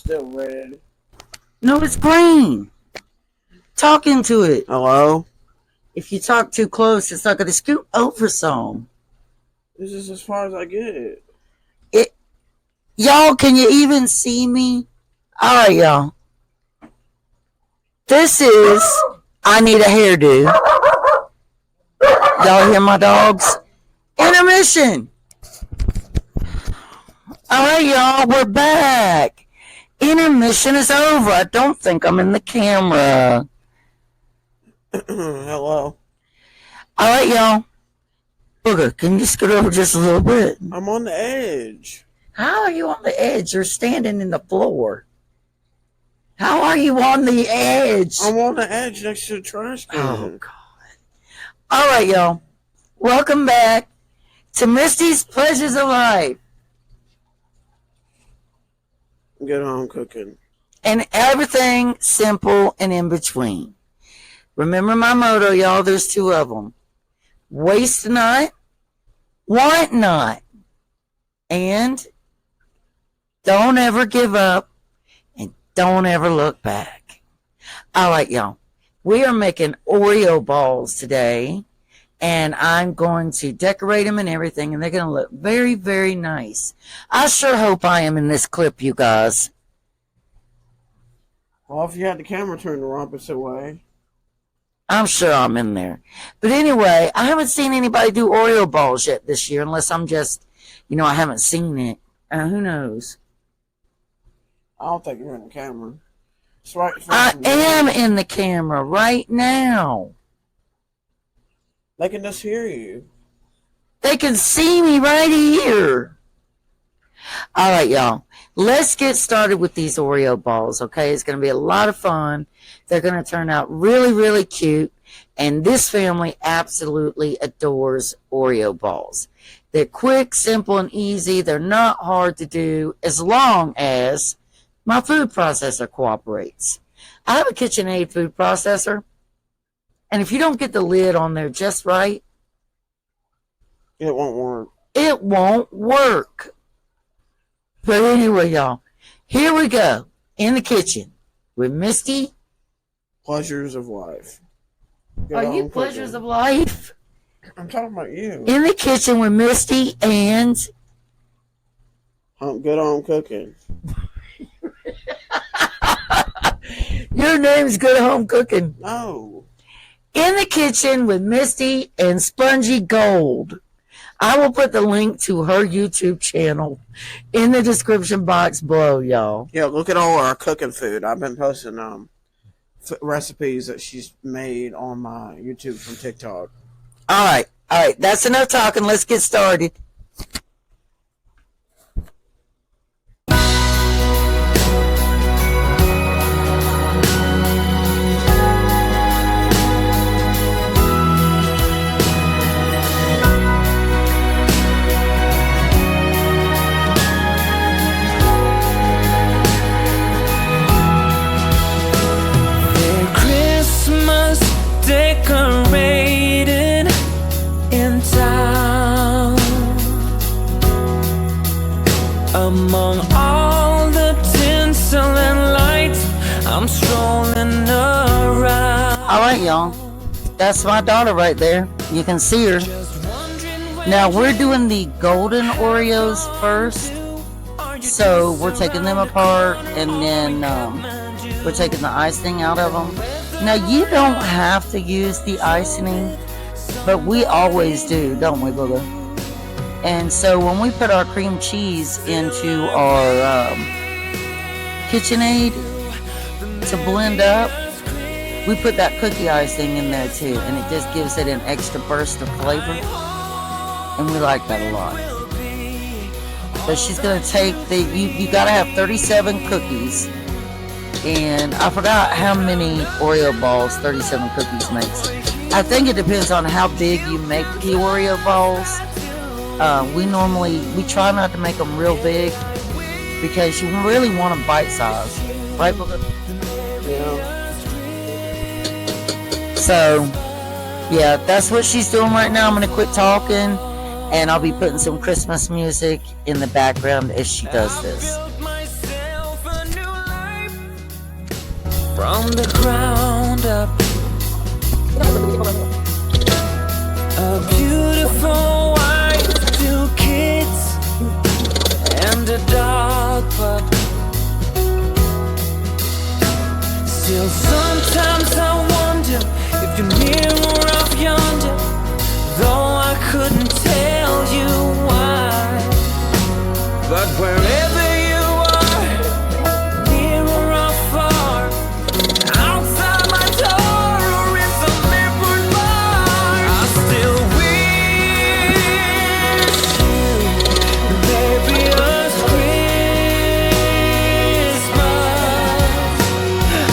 still red. No, it's green. Talk into it. Hello? If you talk too close, it's not going to scoot over some. This is as far as I get. Y'all, can you even see me? All right, y'all. This is I Need a Hairdo. Y'all hear my dogs? Intermission. All right, y'all, we're back. Intermission is over. I don't think I'm in the camera. Hello? All right, y'all. Booger, can you scoot over just a little bit? I'm on the edge. How are you on the edge? You're standing in the floor. How are you on the edge? I'm on the edge next to the trash can. Oh, God. All right, y'all. Welcome back to Misty's Pleasures of Life. Good home cooking. And everything simple and in between. Remember my motto, y'all. There's two of them. Waste not, want not, and don't ever give up, and don't ever look back. All right, y'all. We are making Oreo balls today, and I'm going to decorate them and everything, and they're going to look very, very nice. I sure hope I am in this clip, you guys. Well, if you had the camera turned the opposite way. I'm sure I'm in there. But anyway, I haven't seen anybody do Oreo balls yet this year, unless I'm just, I haven't seen it. Who knows? I don't think you're in the camera. It's right I am in the camera right now. They can just hear you. They can see me right here. All right, y'all. Let's get started with these Oreo balls, okay? It's going to be a lot of fun. They're going to turn out really, really cute. And this family absolutely adores Oreo balls. They're quick, simple, and easy. They're not hard to do as long as my food processor cooperates. I have a KitchenAid food processor. And if you don't get the lid on there just right, it won't work. It won't work. But anyway, y'all, here we go in the kitchen with Misty. Pleasures of life. Are you pleasures of life? I'm talking about you. In the kitchen with Misty and good home cooking. Your name's Good Home Cooking. No. In the kitchen with Misty and Spongy Gold. I will put the link to her YouTube channel in the description box below, y'all. Yeah, look at all our cooking food. I've been posting recipes that she's made on my YouTube from TikTok. All right. That's enough talking. Let's get started. Decorated in town, among all the tinsel and lights, I'm strolling around. All right, y'all. That's my daughter right there. You can see her. Now we're doing the golden Oreos first. So we're taking them apart, and then we're taking the icing out of them. Now, you don't have to use the icing, but we always do, don't we, Booger? And so when we put our cream cheese into our KitchenAid to blend up, we put that cookie icing in there too, and it just gives it an extra burst of flavor, and we like that a lot. So she's going to take you got to have 37 cookies. And I forgot how many Oreo balls 37 cookies makes. I think it depends on how big you make the Oreo balls. We try not to make them real big because you really want them bite size. Right, Booker? Yeah. So, yeah, that's what she's doing right now. I'm going to quit talking, and I'll be putting some Christmas music in the background as she does this. from the ground up. A beautiful wife, 2 kids, and a dog, but still sometimes I wonder if you're nearer up yonder, though I couldn't tell you why. But wherever you are, near or far, outside my door or in some airport bar, I still wish you a merriest Christmas.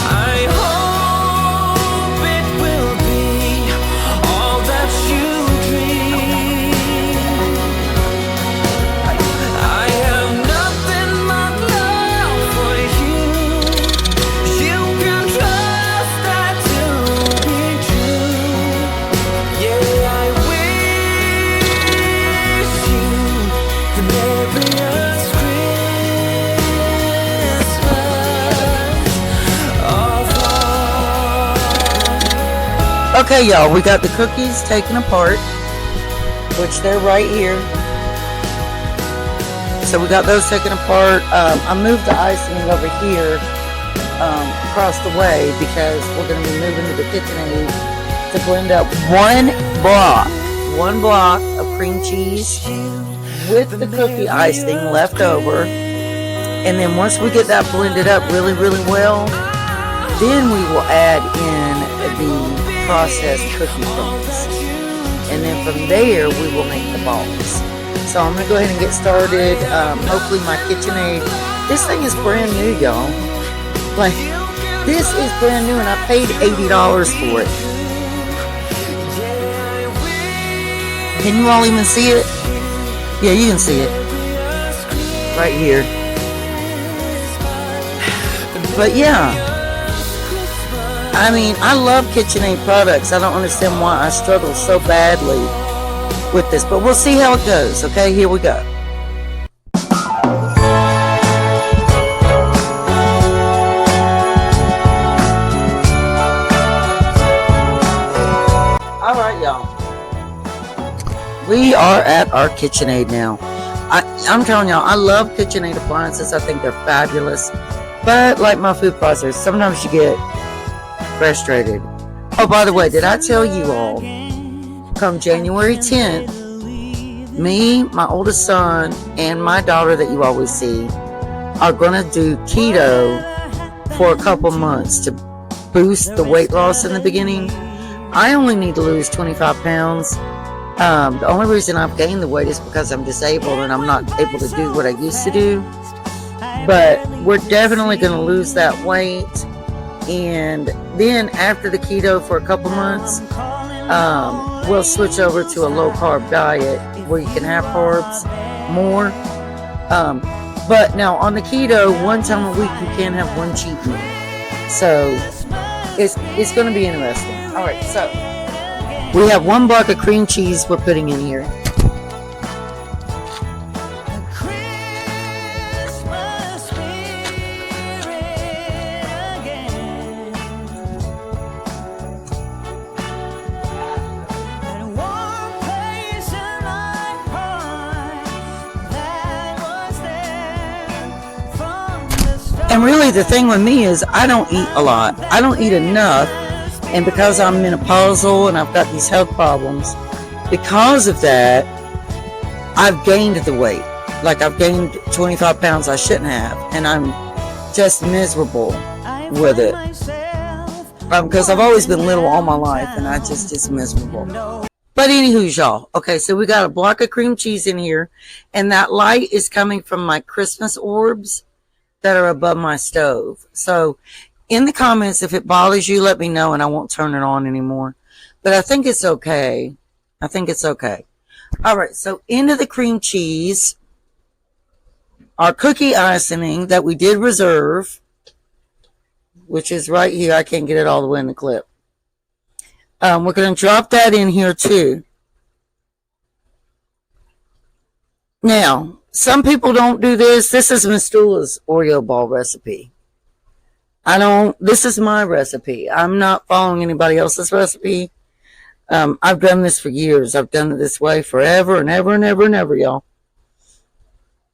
I hope it will be all that you dream. I have nothing but love for you. You can trust that to be true. Yeah, I wish you the merriest Christmas of all. Okay, y'all, we got the cookies taken apart, which they're right here. So we got those taken apart. I moved the icing over here across the way because we're going to be moving to the KitchenAid to blend up one block of cream cheese with the cookie icing left over. And then once we get that blended up really, really well, then we will add in the processed cookie crumbs. And then from there, we will make the balls. So I'm going to go ahead and get started. Hopefully my KitchenAid, this thing is brand new, y'all. Like, this is brand new and I paid $80 for it. Can you all even see it? Yeah, you can see it. Right here. But yeah. I mean, I love KitchenAid products. I don't understand why I struggle so badly with this, but we'll see how it goes. Okay, here we go. All right, y'all. We are at our KitchenAid now. I'm telling y'all, I love KitchenAid appliances. I think they're fabulous. But like my food processors, sometimes you get frustrated. Oh, by the way, did I tell you all, come January 10th, me, my oldest son, and my daughter that you always see are going to do keto for a couple months to boost the weight loss in the beginning. I only need to lose 25 pounds. The only reason I've gained the weight is because I'm disabled and I'm not able to do what I used to do. But we're definitely going to lose that weight. And then after the keto for a couple months, we'll switch over to a low-carb diet where you can have carbs more. But now on the keto, one time a week you can have one cheat meal. So it's going to be interesting. All right, so we have 1 block of cream cheese we're putting in here. And really the thing with me is I don't eat a lot. I don't eat enough. And because I'm menopausal and I've got these health problems, because of that, I've gained the weight. Like I've gained 25 pounds I shouldn't have. And I'm just miserable with it. Because I've always been little all my life and I just miserable. But anywho, y'all. Okay, so we got a block of cream cheese in here. And that light is coming from my Christmas orbs that are above my stove. So in the comments, if it bothers you, let me know and I won't turn it on anymore. But I think it's okay. I think it's okay. All right, so into the cream cheese, our cookie icing that we did reserve, which is right here. I can't get it all the way in the clip. We're going to drop that in here too. Now, some people don't do this. This is Miss Dula's Oreo ball recipe. I don't, this is my recipe. I'm not following anybody else's recipe. I've done this for years. I've done it this way forever and ever and ever and ever, y'all.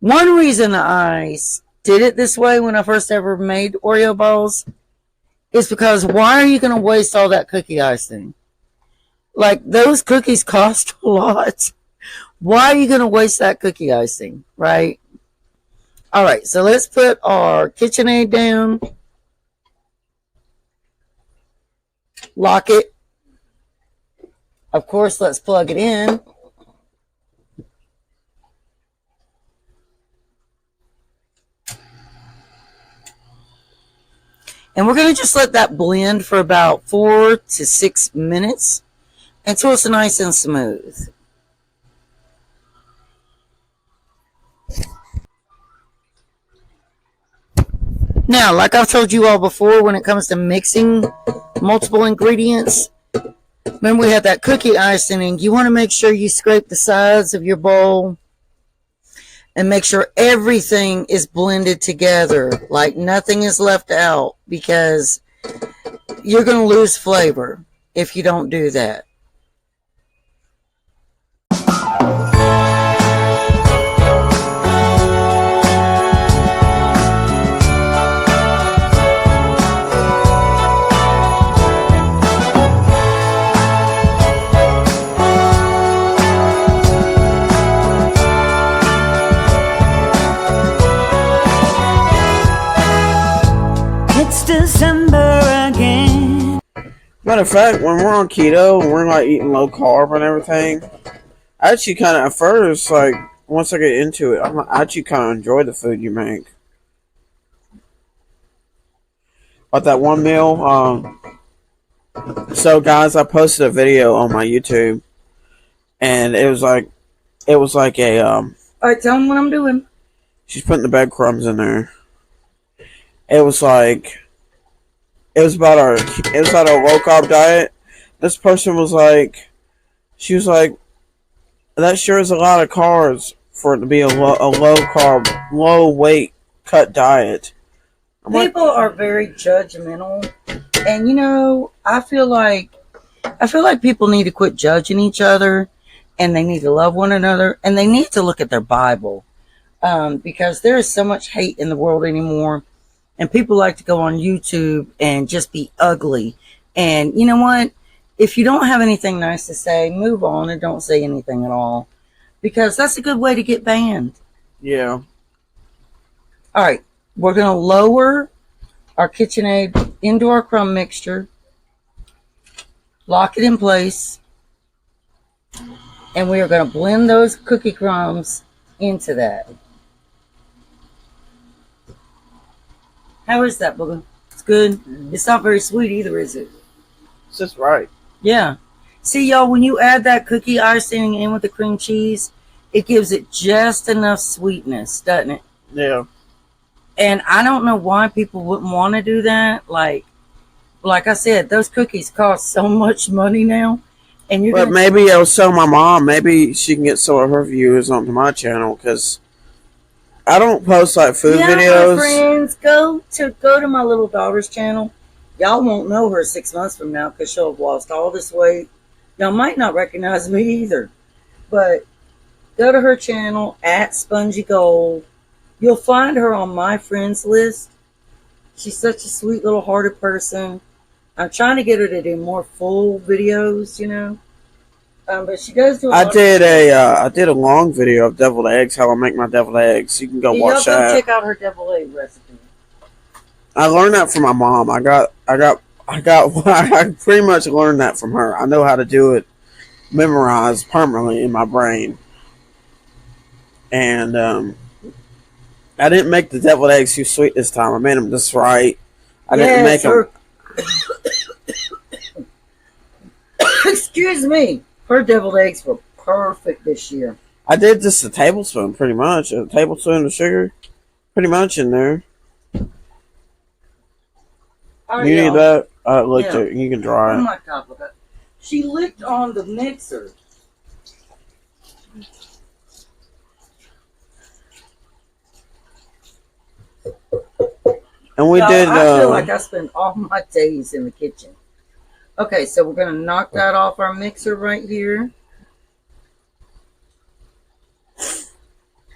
One reason I did it this way when I first ever made Oreo balls is because why are you going to waste all that cookie icing? Like, those cookies cost a lot. Why are you going to waste that cookie icing, right? All right, so let's put our KitchenAid down. Lock it. Of course, let's plug it in. And we're going to just let that blend for about 4 to 6 minutes until it's nice and smooth. Now, like I've told you all before, when it comes to mixing multiple ingredients, remember we have that cookie icing, you want to make sure you scrape the sides of your bowl and make sure everything is blended together, like nothing is left out, because you're going to lose flavor if you don't do that. It's December again. Matter of fact, when we're on keto and we're like eating low carb and everything, I actually kind of, at first, like, once I get into it, I actually kind of enjoy the food you make. Like that one meal, so guys, I posted a video on my YouTube, and it was like a, All right, tell them what I'm doing. she's putting the breadcrumbs in there. It was about our low carb diet. This person was like, she was like, that sure is a lot of carbs for it to be a low carb, low weight cut diet. People are very judgmental, and you know, I feel like people need to quit judging each other, and they need to love one another, and they need to look at their Bible, because there is so much hate in the world anymore, and people like to go on YouTube and just be ugly. And you know what? If you don't have anything nice to say, move on and don't say anything at all, because that's a good way to get banned. Yeah. All right, we're going to lower our KitchenAid into our crumb mixture, lock it in place, and we are going to blend those cookie crumbs into that. How is that, Booger? It's good. It's not very sweet either, is it? It's just right. Yeah. See, y'all, when you add that cookie icing in with the cream cheese, it gives it just enough sweetness, doesn't it? Yeah. And I don't know why people wouldn't want to do that. Like I said, those cookies cost so much money now. And you're But maybe I'll tell my mom. Maybe she can get some of her viewers onto my channel, because I don't post like food videos. My friends, go to my little daughter's channel. Y'all won't know her 6 months from now because she'll have lost all this weight. Y'all might not recognize me either. But go to her channel at Spongy Gold. You'll find her on my friends list. She's such a sweet little hearted person. I'm trying to get her to do more full videos, you know. But she does do. I did a long video of deviled eggs, how I make my deviled eggs. You can go watch y'all that. Go check out her deviled egg recipe. I learned that from my mom. I pretty much learned that from her. I know how to do it, memorized permanently in my brain. And I didn't make the deviled eggs too sweet this time. I made them just right. I didn't make them. Excuse me. Her deviled eggs were perfect this year. I did just a tablespoon, pretty much. A tablespoon of sugar, pretty much in there. Oh, you need that? I licked Yeah. it. You can dry it. Oh my God, look at that. She licked on the mixer. And we Y'all, did. I feel like I spend all my days in the kitchen. Okay, so we're going to knock that off our mixer right here.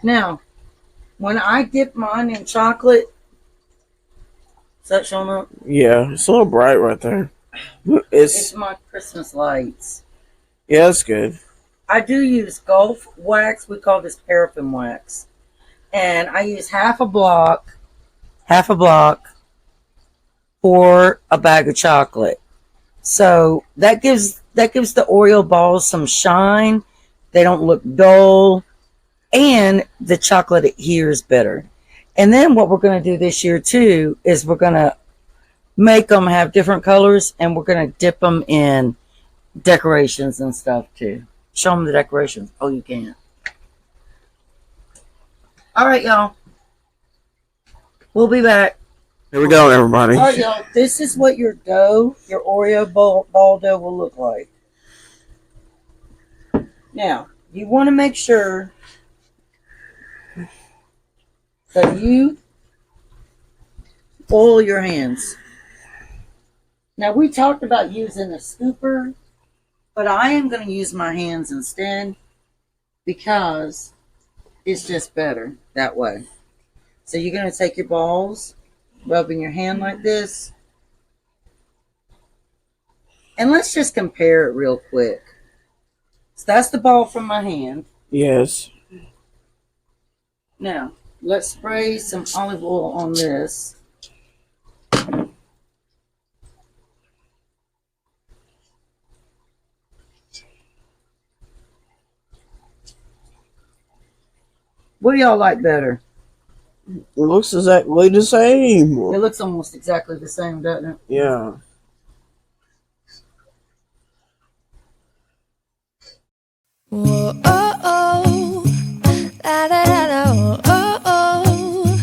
Now, when I dip mine in chocolate, is that showing up? Yeah, it's a little bright right there. It's my Christmas lights. Yeah, it's good. I do use Gulf wax. We call this paraffin wax. And I use half a block for a bag of chocolate. So that gives the Oreo balls some shine. They don't look dull, and the chocolate adheres better. And then what we're going to do this year too is we're going to make them have different colors, and we're going to dip them in decorations and stuff too. Show them the decorations. Oh, you can. All right, y'all. We'll be back. Here we go, everybody. All right, y'all. This is what your dough, your Oreo ball dough will look like. Now, you want to make sure that you oil your hands. Now, we talked about using a scooper, but I am going to use my hands instead because it's just better that way. So you're going to take your balls, rubbing your hand like this. And let's just compare it real quick. So that's the ball from my hand. Yes. Now, let's spray some olive oil on this. What do y'all like better? It looks exactly the same. It looks almost exactly the same, doesn't it? Yeah. Whoa, oh, oh, la da da da, oh, oh,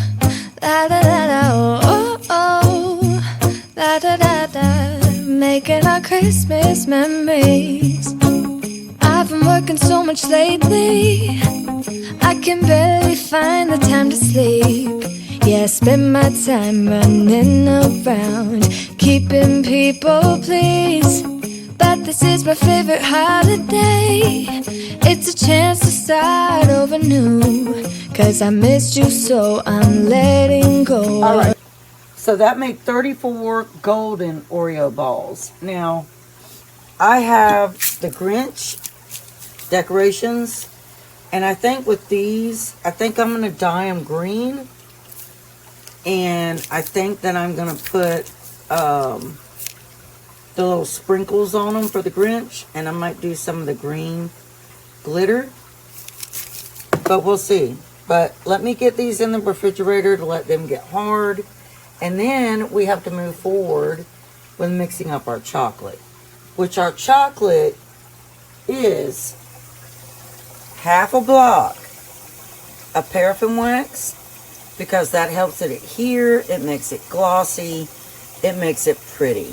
la da da da, oh, oh, la da da da, making our Christmas memories. I've been working so much lately, I can barely find the time to sleep. Yeah, I spend my time running around, keeping people pleased. But this is my favorite holiday. It's a chance to start over new. Cause I missed you, so I'm letting go. Alright, so that made 34 golden Oreo balls. Now, I have the Grinch decorations. And I think with these, I think I'm going to dye them green. And I think that I'm going to put the little sprinkles on them for the Grinch. And I might do some of the green glitter. But we'll see. But let me get these in the refrigerator to let them get hard. And then we have to move forward with mixing up our chocolate. Which our chocolate is half a block of paraffin wax, because that helps it adhere, it makes it glossy, it makes it pretty.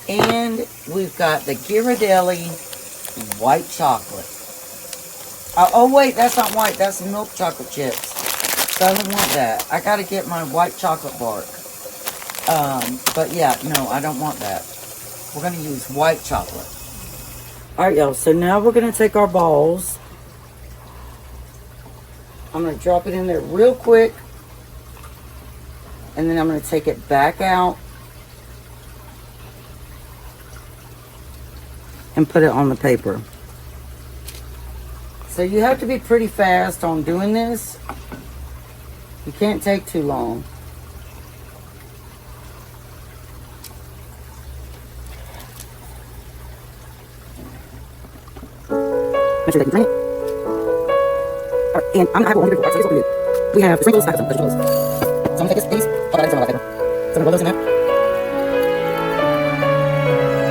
And we've got the Ghirardelli white chocolate. Oh wait, that's not white, that's milk chocolate chips. So I don't want that. I gotta get my white chocolate bark. But yeah, no, I don't want that. We're gonna use white chocolate. Alright y'all, so now we're gonna take our balls. I'm going to drop it in there real quick. And then I'm going to take it back out. And put it on the paper. So you have to be pretty fast on doing this. You can't take too long. Make sure that you drain it. And I'm going to have one before, so here's what we do. We have the sprinkles, I have some vegetables. So I'm going to take these, pop it out in some of that paper. So I'm going to roll those in there.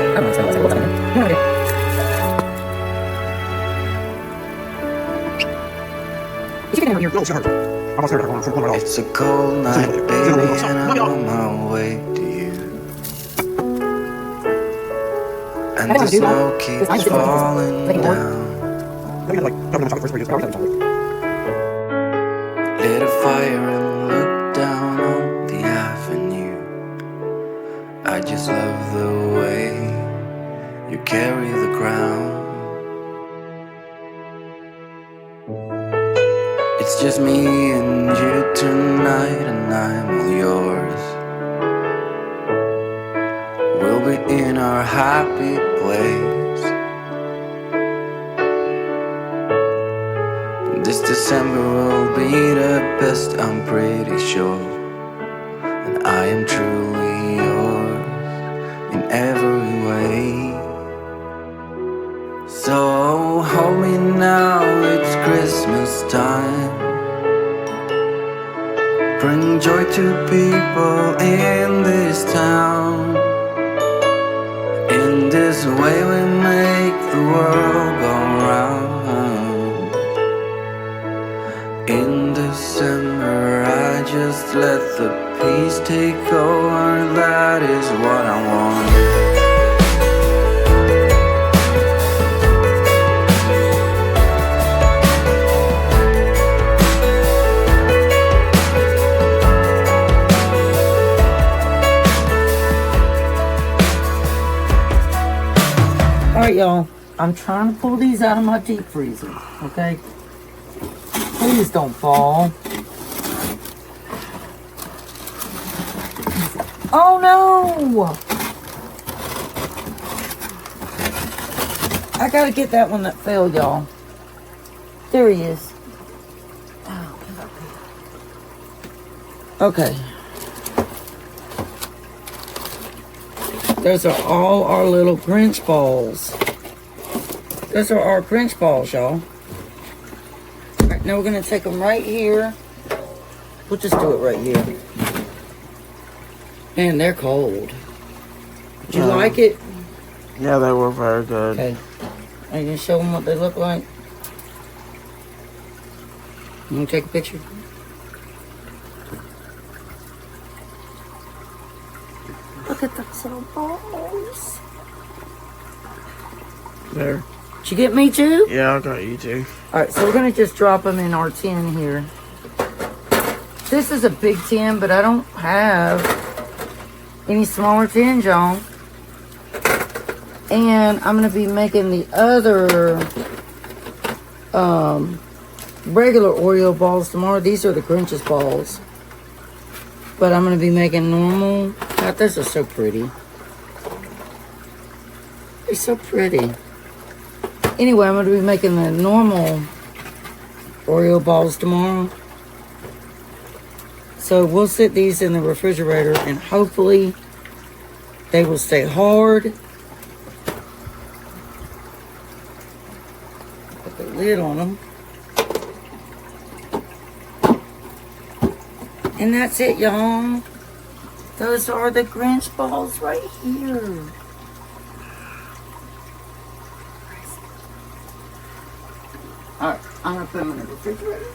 I don't know, so I'm going to roll that in there. You know what I do. You can have your little shirt. Almost there, It's a cold night, baby, and I'm on my way to you. And the snow keeps falling down. Maybe like cover them in chocolate first, before you just cover them in chocolate. Lit a fire and looked down on the avenue. carry the crown. It's just me and you tonight, and I'm all yours. We'll be in our happy place. This December will be the best, I'm pretty sure. And I am truly yours in every way. So hold me now, it's Christmas time. Bring joy to people in this town. In this way we make the world go round. In December I just let the peace take over, that is what I want. Alright, y'all. I'm trying to pull these out of my deep freezer, okay? Please don't fall. Oh no! I gotta get that one that fell, y'all. There he is. Okay. Those are all our little Grinch balls. Those are our Grinch balls, y'all. Alright, now we're going to take them right here. We'll just do it right here. Man, they're cold. Did you like it? Yeah, they were very good. Okay. Are you going to show them what they look like? You want to take a picture? Look at those little balls. There. Did you get me too? Yeah, I got you too. Alright, so we're going to just drop them in our tin here. This is a big tin, but I don't have any smaller tins, y'all. And I'm going to be making the other regular Oreo balls tomorrow. These are the Grinch's balls. But I'm going to be making normal. God, those are so pretty. They're so pretty. Anyway, I'm going to be making the normal Oreo balls tomorrow. So we'll sit these in the refrigerator and hopefully they will stay hard. Put the lid on them. And that's it, y'all. Those are the Grinch balls right here. Alright, I'm going to put them in the refrigerator.